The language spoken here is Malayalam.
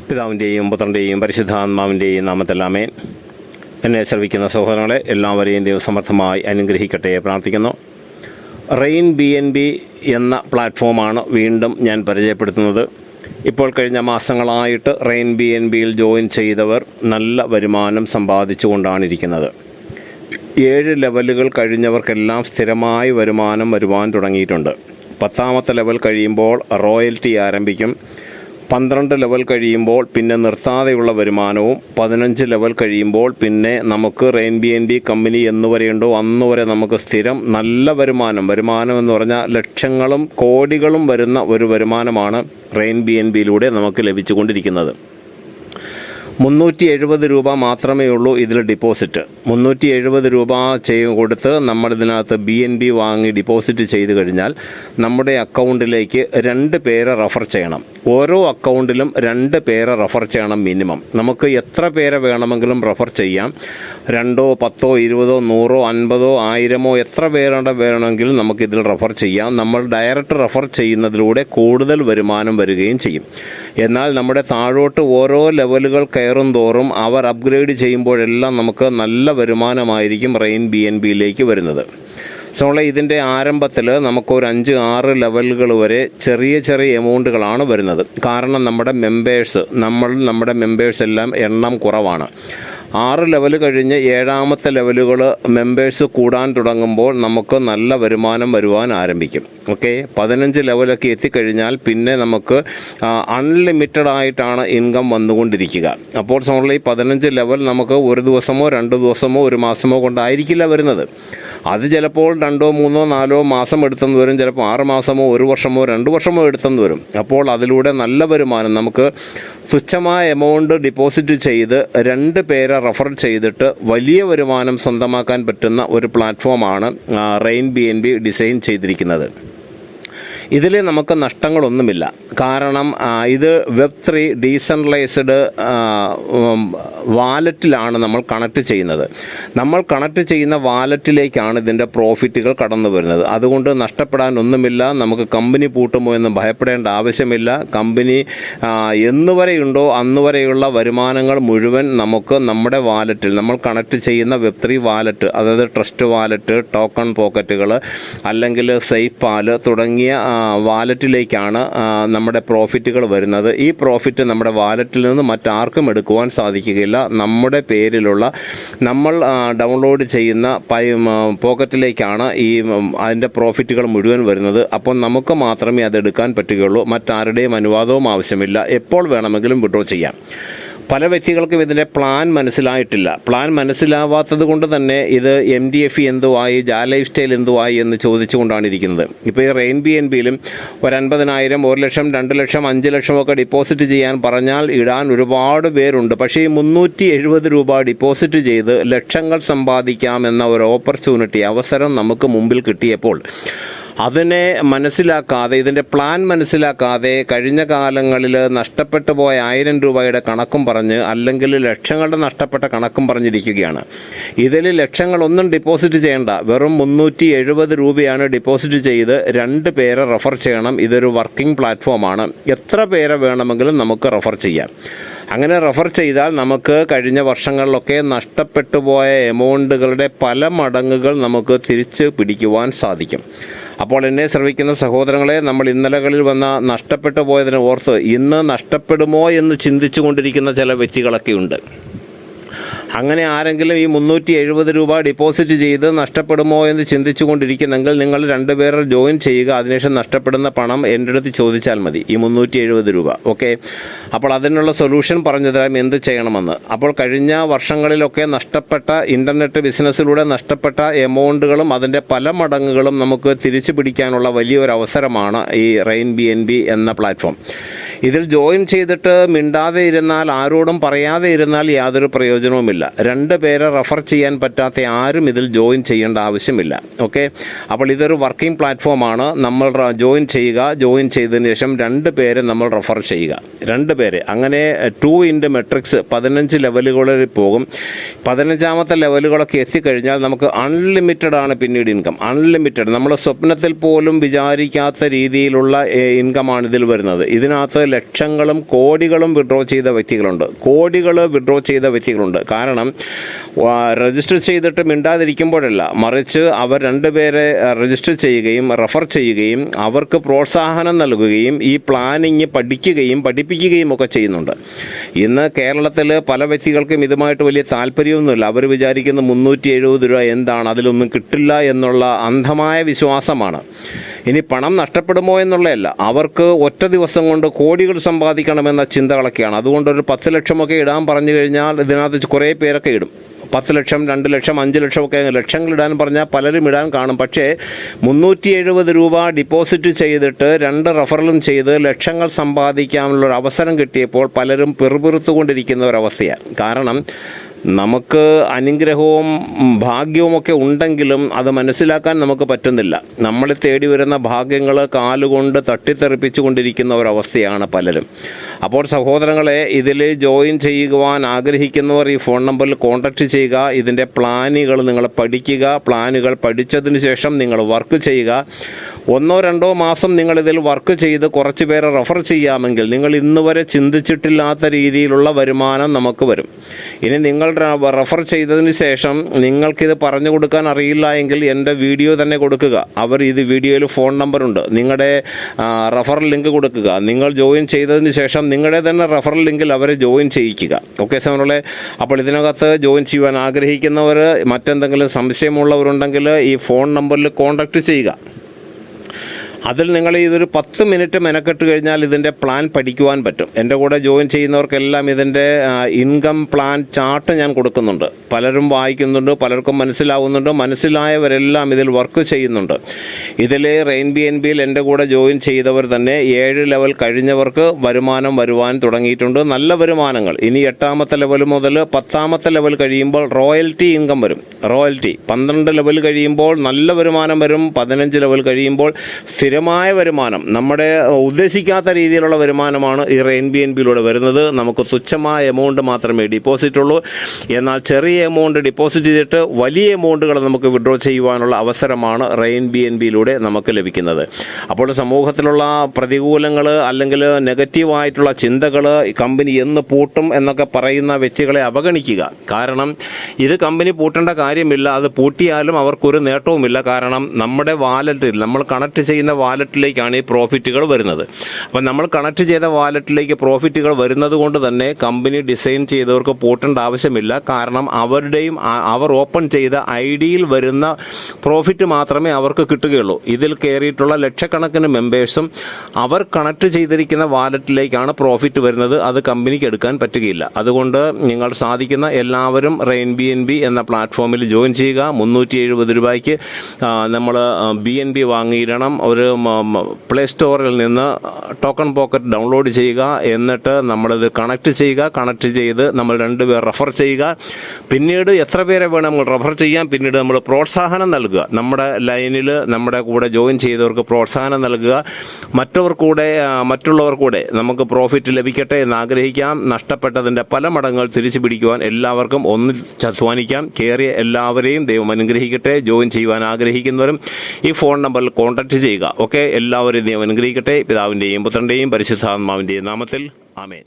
പിതാവിൻ്റെയും പുത്രൻ്റെയും പരിശുദ്ധാത്മാവിൻ്റെയും നാമത്തിലാമേൻ. എന്നെ ശ്രവിക്കുന്ന സഹോദരങ്ങളെ എല്ലാവരെയും ദൈവസമർത്ഥമായി അനുഗ്രഹിക്കട്ടെ പ്രാർത്ഥിക്കുന്നു. റെയിൻ BNB എന്ന പ്ലാറ്റ്ഫോമാണ് വീണ്ടും ഞാൻ പരിചയപ്പെടുത്തുന്നത്. ഇപ്പോൾ കഴിഞ്ഞ മാസങ്ങളായിട്ട് റെയിൻ BNBയിൽ ജോയിൻ ചെയ്തവർ നല്ല വരുമാനം സമ്പാദിച്ചുകൊണ്ടാണ് ഇരിക്കുന്നത്. 7 ലെവലുകൾ കഴിഞ്ഞവർക്കെല്ലാം സ്ഥിരമായി വരുമാനം വരുവാൻ തുടങ്ങിയിട്ടുണ്ട്. 10ാമത്തെ ലെവൽ കഴിയുമ്പോൾ റോയൽറ്റി ആരംഭിക്കും. 12 ലെവൽ കഴിയുമ്പോൾ പിന്നെ നിർത്താതെയുള്ള വരുമാനവും, 15 ലെവൽ കഴിയുമ്പോൾ പിന്നെ നമുക്ക് റെയിൻ BNB കമ്പനി എന്നുവരെയുണ്ടോ അന്നുവരെ നമുക്ക് സ്ഥിരം നല്ല വരുമാനം എന്ന് പറഞ്ഞാൽ ലക്ഷങ്ങളും കോടികളും വരുന്ന ഒരു വരുമാനമാണ് റെയിൻ BNBയിലൂടെ നമുക്ക് ലഭിച്ചുകൊണ്ടിരിക്കുന്നത്. 370 രൂപ മാത്രമേ ഉള്ളൂ ഇതിൽ ഡിപ്പോസിറ്റ്. 370 രൂപ കൊടുത്ത് നമ്മളിതിനകത്ത് BNB വാങ്ങി ഡിപ്പോസിറ്റ് ചെയ്ത് കഴിഞ്ഞാൽ നമ്മുടെ അക്കൗണ്ടിലേക്ക് 2 പേരെ റെഫർ ചെയ്യണം. ഓരോ അക്കൗണ്ടിലും 2 പേരെ റെഫർ ചെയ്യണം മിനിമം. നമുക്ക് എത്ര പേരെ വേണമെങ്കിലും റെഫർ ചെയ്യാം. 2, 10, 20, 100, 50, 1000 എത്ര പേരുടെ വേണമെങ്കിലും നമുക്കിതിൽ റെഫർ ചെയ്യാം. നമ്മൾ ഡയറക്റ്റ് റെഫർ ചെയ്യുന്നതിലൂടെ കൂടുതൽ വരുമാനം വരികയും ചെയ്യും. എന്നാൽ നമ്മുടെ താഴോട്ട് ഓരോ ലെവലുകൾ കയറും തോറും അവർ അപ്ഗ്രേഡ് ചെയ്യുമ്പോഴെല്ലാം നമുക്ക് നല്ല വരുമാനമായിരിക്കും റെയിൻ BNBയിലേക്ക് വരുന്നത്. സോ ഇതിൻ്റെ ആരംഭത്തിൽ നമുക്കൊരു 5-6 ലെവലുകൾ വരെ ചെറിയ എമൗണ്ടുകളാണ് വരുന്നത്. കാരണം നമ്മുടെ മെമ്പേഴ്സ് എല്ലാം എണ്ണം കുറവാണ്. 6 ലെവൽ കഴിഞ്ഞ് 7ാമത്തെ ലെവലുകൾ മെമ്പേഴ്സ് കൂടാൻ തുടങ്ങുമ്പോൾ നമുക്ക് നല്ല വരുമാനം വരുവാൻ ആരംഭിക്കും. ഓക്കെ, 15 ലെവലൊക്കെ എത്തിക്കഴിഞ്ഞാൽ പിന്നെ നമുക്ക് അൺലിമിറ്റഡ് ആയിട്ടാണ് ഇൻകം വന്നുകൊണ്ടിരിക്കുക. അപ്പോൾ സോൺലി 15 ലെവൽ നമുക്ക് ഒരു ദിവസമോ 2 ദിവസമോ 1 മാസമോ കൊണ്ടായിരിക്കില്ല വരുന്നത്. അത് ചിലപ്പോൾ 2, 3, 4 മാസം എടുത്തെന്ന് വരും. ചിലപ്പോൾ 6 മാസമോ 1 വർഷമോ 2 വർഷമോ എടുത്തെന്ന് വരും. അപ്പോൾ അതിലൂടെ നല്ല വരുമാനം നമുക്ക് തുച്ഛമായ എമൗണ്ട് ഡിപ്പോസിറ്റ് ചെയ്ത് 2 പേരെ റെഫർ ചെയ്തിട്ട് വലിയ വരുമാനം സ്വന്തമാക്കാൻ പറ്റുന്ന ഒരു പ്ലാറ്റ്ഫോമാണ് റെയിൻ BNB ഡിസൈൻ ചെയ്തിരിക്കുന്നത്. ഇതിൽ നമുക്ക് നഷ്ടങ്ങളൊന്നുമില്ല. കാരണം ഇത് Web3 ഡീസെൻട്രലൈസ്ഡ് വാലറ്റിലാണ് നമ്മൾ കണക്ട് ചെയ്യുന്നത്. നമ്മൾ കണക്ട് ചെയ്യുന്ന വാലറ്റിലേക്കാണ് ഇതിൻ്റെ പ്രോഫിറ്റുകൾ കടന്നു വരുന്നത്. അതുകൊണ്ട് നഷ്ടപ്പെടാനൊന്നുമില്ല. നമുക്ക് കമ്പനി പൂട്ടുമോ എന്ന് ഭയപ്പെടേണ്ട ആവശ്യമില്ല. കമ്പനി എന്നുവരെയുണ്ടോ അന്നുവരെയുള്ള വരുമാനങ്ങൾ മുഴുവൻ നമുക്ക് നമ്മുടെ വാലറ്റിൽ നമ്മൾ കണക്ട് ചെയ്യുന്ന Web3 വാലറ്റ്, അതായത് ട്രസ്റ്റ് വാലറ്റ്, ടോക്കൺ പോക്കറ്റുകൾ അല്ലെങ്കിൽ സേഫ്പാൽ തുടങ്ങിയ വാലറ്റിലേക്കാണ് നമ്മുടെ പ്രോഫിറ്റുകൾ വരുന്നത്. ഈ പ്രോഫിറ്റ് നമ്മുടെ വാലറ്റിൽ നിന്ന് മറ്റാർക്കും എടുക്കുവാൻ സാധിക്കുകയില്ല. നമ്മുടെ പേരിലുള്ള നമ്മൾ ഡൗൺലോഡ് ചെയ്യുന്ന പോക്കറ്റിലേക്കാണ് അതിൻ്റെ പ്രോഫിറ്റുകൾ മുഴുവൻ വരുന്നത്. അപ്പോൾ നമുക്ക് മാത്രമേ അത് എടുക്കാൻ പറ്റുകയുള്ളൂ. മറ്റാരുടെയും അനുവാദവും ആവശ്യമില്ല. എപ്പോൾ വേണമെങ്കിലും വിഡ്രോ ചെയ്യാം. പല വ്യക്തികൾക്കും ഇതിൻ്റെ പ്ലാൻ മനസ്സിലായിട്ടില്ല. പ്ലാൻ മനസ്സിലാവാത്തത് കൊണ്ട് തന്നെ ഇത് MTFE എന്തുവായി, ലൈഫ് സ്റ്റൈൽ എന്തുവായി എന്ന് ചോദിച്ചുകൊണ്ടാണ് ഇരിക്കുന്നത്. ഇപ്പോൾ ഈ റെയിൻ BNBയിലും ഒരു 50,000, 1 ലക്ഷം, 2 ലക്ഷം, 5 ലക്ഷമൊക്കെ ഡിപ്പോസിറ്റ് ചെയ്യാൻ പറഞ്ഞാൽ ഇടാൻ ഒരുപാട് പേരുണ്ട്. പക്ഷേ ഈ 370 രൂപ ഡിപ്പോസിറ്റ് ചെയ്ത് ലക്ഷങ്ങൾ സമ്പാദിക്കാമെന്ന ഒരു അവസരം നമുക്ക് മുമ്പിൽ കിട്ടിയപ്പോൾ അതിനെ മനസ്സിലാക്കാതെ, ഇതിൻ്റെ പ്ലാൻ മനസ്സിലാക്കാതെ കഴിഞ്ഞ കാലങ്ങളിൽ നഷ്ടപ്പെട്ടു പോയ 1000 രൂപയുടെ കണക്കും പറഞ്ഞ്, അല്ലെങ്കിൽ ലക്ഷങ്ങളുടെ നഷ്ടപ്പെട്ട കണക്കും പറഞ്ഞിരിക്കുകയാണ്. ഇതിൽ ലക്ഷങ്ങളൊന്നും ഡിപ്പോസിറ്റ് ചെയ്യേണ്ട. വെറും 370 രൂപയാണ് ഡിപ്പോസിറ്റ് ചെയ്ത് 2 പേരെ റെഫർ ചെയ്യണം. ഇതൊരു വർക്കിംഗ് പ്ലാറ്റ്ഫോമാണ്. എത്ര പേരെ വേണമെങ്കിലും നമുക്ക് റെഫർ ചെയ്യാം. അങ്ങനെ റെഫർ ചെയ്താൽ നമുക്ക് കഴിഞ്ഞ വർഷങ്ങളിലൊക്കെ നഷ്ടപ്പെട്ടു പോയ എമൗണ്ടുകളുടെ പല മടങ്ങുകൾ നമുക്ക് തിരിച്ച് പിടിക്കുവാൻ സാധിക്കും. അപ്പോൾ എന്നെ ശ്രവിക്കുന്ന സഹോദരങ്ങളെ, നമ്മൾ ഇന്നലകളിൽ വന്ന നഷ്ടപ്പെട്ടു പോയതിനെ ഓർത്ത് ഇന്ന് നഷ്ടപ്പെടുമോ എന്ന് ചിന്തിച്ചു കൊണ്ടിരിക്കുന്ന ചില വ്യക്തികളൊക്കെ ഉണ്ട്. അങ്ങനെ ആരെങ്കിലും ഈ 370 രൂപ ഡിപ്പോസിറ്റ് ചെയ്ത് നഷ്ടപ്പെടുമോ എന്ന് ചിന്തിച്ചു കൊണ്ടിരിക്കുന്നെങ്കിൽ നിങ്ങൾ 2 പേർ ജോയിൻ ചെയ്യുക. അതിനുശേഷം നഷ്ടപ്പെടുന്ന പണം എൻ്റെ അടുത്ത് ചോദിച്ചാൽ മതി, ഈ 370 രൂപ. ഓക്കെ, അപ്പോൾ അതിനുള്ള സൊല്യൂഷൻ പറഞ്ഞു തരാം എന്ത് ചെയ്യണമെന്ന്. അപ്പോൾ കഴിഞ്ഞ വർഷങ്ങളിലൊക്കെ നഷ്ടപ്പെട്ട ഇൻ്റർനെറ്റ് ബിസിനസ്സിലൂടെ നഷ്ടപ്പെട്ട എമൗണ്ടുകളും അതിൻ്റെ പല മടങ്ങുകളും നമുക്ക് തിരിച്ചു പിടിക്കാനുള്ള വലിയൊരു അവസരമാണ് ഈ റെയിൻ BNB എന്ന പ്ലാറ്റ്ഫോം. ഇതിൽ ജോയിൻ ചെയ്തിട്ട് മിണ്ടാതെ ഇരുന്നാൽ, ആരോടും പറയാതെ ഇരുന്നാൽ യാതൊരു പ്രയോജനവുമില്ല. ആവശ്യമില്ല. 2 പേരെ റെഫർ ചെയ്യാൻ പറ്റാത്ത ആരും ഇതിൽ ജോയിൻ ചെയ്യേണ്ട ആവശ്യമില്ല. ഓക്കെ, അപ്പോൾ ഇതൊരു വർക്കിംഗ് പ്ലാറ്റ്ഫോമാണ്. നമ്മൾ ജോയിൻ ചെയ്യുക, ജോയിൻ ചെയ്തതിന് ശേഷം 2 പേരെ നമ്മൾ റെഫർ ചെയ്യുക, 2 പേര്. അങ്ങനെ 2 ഇൻറ്റു മെട്രിക്സ് 15 ലെവലുകളിൽ പോകും. 15ാമത്തെ ലെവലുകളൊക്കെ എത്തിക്കഴിഞ്ഞാൽ നമുക്ക് അൺലിമിറ്റഡ് ആണ് പിന്നീട് ഇൻകം. അൺലിമിറ്റഡ്, നമ്മൾ സ്വപ്നത്തിൽ പോലും വിചാരിക്കാത്ത രീതിയിലുള്ള ഇൻകമാണ് ഇതിൽ വരുന്നത്. ഇതിനകത്ത് ലക്ഷങ്ങളും കോടികളും വിഡ്രോ ചെയ്ത വ്യക്തികളുണ്ട്, കോടികൾ വിഡ്രോ ചെയ്ത വ്യക്തികളുണ്ട്. കാരണം രജിസ്റ്റർ ചെയ്തിട്ട് മിണ്ടാതിരിക്കുമ്പോഴല്ല, മറിച്ച് അവർ 2 പേരെ രജിസ്റ്റർ ചെയ്യുകയും റെഫർ ചെയ്യുകയും അവർക്ക് പ്രോത്സാഹനം നൽകുകയും ഈ പ്ലാനിങ് പഠിപ്പിക്കുകയും ഒക്കെ ചെയ്യുന്നുണ്ട്. ഇന്ന് കേരളത്തിൽ പല വ്യക്തികൾക്കും ഇതുമായിട്ട് വലിയ താല്പര്യമൊന്നുമില്ല. അവർ വിചാരിക്കുന്ന 370 രൂപ എന്താണ്, അതിലൊന്നും കിട്ടില്ല എന്നുള്ള അന്ധമായ വിശ്വാസമാണ്. ഇനി പണം നഷ്ടപ്പെടുമോ എന്നുള്ളതല്ല, അവർക്ക് ഒറ്റ ദിവസം കൊണ്ട് കോടികൾ സമ്പാദിക്കണമെന്ന ചിന്തകളൊക്കെയാണ്. അതുകൊണ്ടൊരു 10 ലക്ഷമൊക്കെ ഇടാൻ പറഞ്ഞു കഴിഞ്ഞാൽ ഇതിനകത്ത് കുറേ പേരൊക്കെ ഇടും. 10 ലക്ഷം, 2 ലക്ഷം, 5 ലക്ഷമൊക്കെ ലക്ഷങ്ങളിടാൻ പറഞ്ഞാൽ പലരും ഇടാൻ കാണും. പക്ഷേ 370 രൂപ ഡിപ്പോസിറ്റ് ചെയ്തിട്ട് 2 റെഫറലും ചെയ്ത് ലക്ഷങ്ങൾ സമ്പാദിക്കാനുള്ളൊരു അവസരം കിട്ടിയപ്പോൾ പലരും പിറുപിറുത്തുകൊണ്ടിരിക്കുന്ന ഒരവസ്ഥയാണ്. കാരണം നമുക്ക് അനുഗ്രഹവും ഭാഗ്യവുമൊക്കെ ഉണ്ടെങ്കിലും അത് മനസ്സിലാക്കാൻ നമുക്ക് പറ്റുന്നില്ല. നമ്മളെ തേടി വരുന്ന ഭാഗ്യങ്ങൾ കാലുകൊണ്ട് തട്ടിത്തെറിപ്പിച്ചു കൊണ്ടിരിക്കുന്ന ഒരവസ്ഥയാണ് പലരും. അപ്പോൾ സഹോദരങ്ങളെ, ഇതിൽ ജോയിൻ ചെയ്യുവാൻ ആഗ്രഹിക്കുന്നവർ ഈ ഫോൺ നമ്പറിൽ കോൺടാക്റ്റ് ചെയ്യുക. ഇതിൻ്റെ പ്ലാനുകൾ നിങ്ങൾ പഠിക്കുക. പ്ലാനുകൾ പഠിച്ചതിന് ശേഷം നിങ്ങൾ വർക്ക് ചെയ്യുക. 1-2 മാസം നിങ്ങളിതിൽ വർക്ക് ചെയ്ത് കുറച്ച് പേരെ റെഫർ ചെയ്യാമെങ്കിൽ നിങ്ങൾ ഇന്ന് വരെ ചിന്തിച്ചിട്ടില്ലാത്ത രീതിയിലുള്ള വരുമാനം നമുക്ക് വരും. ഇനി നിങ്ങൾ റെഫർ ചെയ്തതിന് ശേഷം നിങ്ങൾക്കിത് പറഞ്ഞു കൊടുക്കാൻ അറിയില്ല എങ്കിൽ എൻ്റെ വീഡിയോ തന്നെ കൊടുക്കുക. ഇത് വീഡിയോയിൽ ഫോൺ നമ്പറുണ്ട്, നിങ്ങളുടെ റെഫറൽ ലിങ്ക് കൊടുക്കുക. നിങ്ങൾ ജോയിൻ ചെയ്തതിന് ശേഷം നിങ്ങളുടെ തന്നെ റെഫറൽ ലിങ്കിൽ അവരെ ജോയിൻ ചെയ്യിക്കുക. ഓക്കെ സാറിനെ, അപ്പോൾ ഇതിനകത്ത് ജോയിൻ ചെയ്യുവാൻ ആഗ്രഹിക്കുന്നവർ, മറ്റെന്തെങ്കിലും സംശയമുള്ളവരുണ്ടെങ്കിൽ ഈ ഫോൺ നമ്പറിൽ കോൺടാക്റ്റ് ചെയ്യുക. അതിൽ നിങ്ങൾ ഇതൊരു 10 മിനിറ്റ് മെനക്കെട്ട് കഴിഞ്ഞാൽ ഇതിൻ്റെ പ്ലാൻ പഠിക്കുവാൻ പറ്റും. എൻ്റെ കൂടെ ജോയിൻ ചെയ്യുന്നവർക്കെല്ലാം ഇതിൻ്റെ ഇൻകം പ്ലാൻ ചാർട്ട് ഞാൻ കൊടുക്കുന്നുണ്ട്. പലരും വായിക്കുന്നുണ്ട്, പലർക്കും മനസ്സിലാവുന്നുണ്ട്. മനസ്സിലായവരെല്ലാം ഇതിൽ വർക്ക് ചെയ്യുന്നുണ്ട്. ഇതിൽ RainBNBയിൽ എൻ്റെ കൂടെ ജോയിൻ ചെയ്തവർ തന്നെ 7 ലെവൽ കഴിഞ്ഞവർക്ക് വരുമാനം വരുവാൻ തുടങ്ങിയിട്ടുണ്ട്. നല്ല വരുമാനങ്ങൾ. ഇനി 8ാമത്തെ ലെവൽ മുതൽ 10ാമത്തെ ലെവൽ കഴിയുമ്പോൾ റോയൽറ്റി ഇൻകം വരും. റോയൽറ്റി 12 ലെവൽ കഴിയുമ്പോൾ നല്ല വരുമാനം വരും. 15 ലെവൽ കഴിയുമ്പോൾ സ്ഥിരമായ വരുമാനം, നമ്മുടെ ഉദ്ദേശിക്കാത്ത രീതിയിലുള്ള വരുമാനമാണ് ഈ RainBNBയിലൂടെ വരുന്നത്. നമുക്ക് തുച്ഛമായ എമൗണ്ട് മാത്രമേ ഡിപ്പോസിറ്റ് ഉള്ളൂ. എന്നാൽ ചെറിയ എമൗണ്ട് ഡിപ്പോസിറ്റ് ചെയ്തിട്ട് വലിയ എമൗണ്ടുകൾ നമുക്ക് വിഡ്രോ ചെയ്യുവാനുള്ള അവസരമാണ് RainBNBയിലൂടെ നമുക്ക് ലഭിക്കുന്നത്. അപ്പോൾ സമൂഹത്തിലുള്ള പ്രതികൂലങ്ങൾ അല്ലെങ്കിൽ നെഗറ്റീവായിട്ടുള്ള ചിന്തകൾ, കമ്പനി എന്ന് പൂട്ടും എന്നൊക്കെ പറയുന്ന വ്യക്തികളെ അവഗണിക്കുക. കാരണം ഇത് കമ്പനി പൂട്ടേണ്ട കാര്യമില്ല. അത് പൂട്ടിയാലും അവർക്കൊരു നേട്ടവുമില്ല. കാരണം നമ്മുടെ വാലറ്റിൽ നമ്മൾ കണക്ട് ചെയ്യുന്ന വാലറ്റിലേക്കാണ് ഈ പ്രോഫിറ്റുകൾ വരുന്നത്. അപ്പം നമ്മൾ കണക്ട് ചെയ്ത വാലറ്റിലേക്ക് പ്രോഫിറ്റുകൾ വരുന്നത് കൊണ്ട് തന്നെ കമ്പനി ഡിസൈൻ ചെയ്തവർക്ക് പൂട്ടേണ്ട ആവശ്യമില്ല. കാരണം അവർ ഓപ്പൺ ചെയ്ത ഐഡിയിൽ വരുന്ന പ്രോഫിറ്റ് മാത്രമേ അവർക്ക് കിട്ടുകയുള്ളൂ. ഇതിൽ കയറിയിട്ടുള്ള ലക്ഷക്കണക്കിന് മെമ്പേഴ്സും അവർ കണക്ട് ചെയ്തിരിക്കുന്ന വാലറ്റിലേക്കാണ് പ്രോഫിറ്റ് വരുന്നത്. അത് കമ്പനിക്ക് എടുക്കാൻ പറ്റുകയില്ല. അതുകൊണ്ട് നിങ്ങൾ സാധിക്കുന്ന എല്ലാവരും RainBNB എന്ന പ്ലാറ്റ്ഫോമിൽ ജോയിൻ ചെയ്യുക. 370 രൂപയ്ക്ക് നമ്മൾ BNB വാങ്ങിയിടണം. ഒരു പ്ലേ സ്റ്റോറിൽ നിന്ന് ടോക്കൺ പോക്കറ്റ് ഡൗൺലോഡ് ചെയ്യുക. എന്നിട്ട് നമ്മളിത് കണക്ട് ചെയ്യുക. കണക്ട് ചെയ്ത് നമ്മൾ 2 പേർ റെഫർ ചെയ്യുക. പിന്നീട് എത്ര പേരെ വേണം നമ്മൾ റെഫർ ചെയ്യാം. പിന്നീട് നമ്മൾ പ്രോത്സാഹനം നൽകുക. നമ്മുടെ ലൈനിൽ നമ്മുടെ കൂടെ ജോയിൻ ചെയ്തവർക്ക് പ്രോത്സാഹനം നൽകുക. മറ്റുള്ളവർ കൂടെ നമുക്ക് പ്രോഫിറ്റ് ലഭിക്കട്ടെ എന്ന് ആഗ്രഹിക്കാം. നഷ്ടപ്പെട്ടതിൻ്റെ പല മടങ്ങുകൾ തിരിച്ചു പിടിക്കുവാൻ എല്ലാവർക്കും ഒന്നിച്ചധ്വാനിക്കാം. കയറിയ എല്ലാവരെയും ദൈവം അനുഗ്രഹിക്കട്ടെ. ജോയിൻ ചെയ്യുവാൻ ആഗ്രഹിക്കുന്നവരും ഈ ഫോൺ നമ്പറിൽ കോൺടാക്റ്റ് ചെയ്യുക. ഓക്കെ, എല്ലാവരും ദൈവം അനുഗ്രഹിക്കട്ടെ. പിതാവിൻ്റെയും പുത്രൻ്റെയും പരിശുദ്ധാത്മാവിൻ്റെയും നാമത്തിൽ ആമേൻ.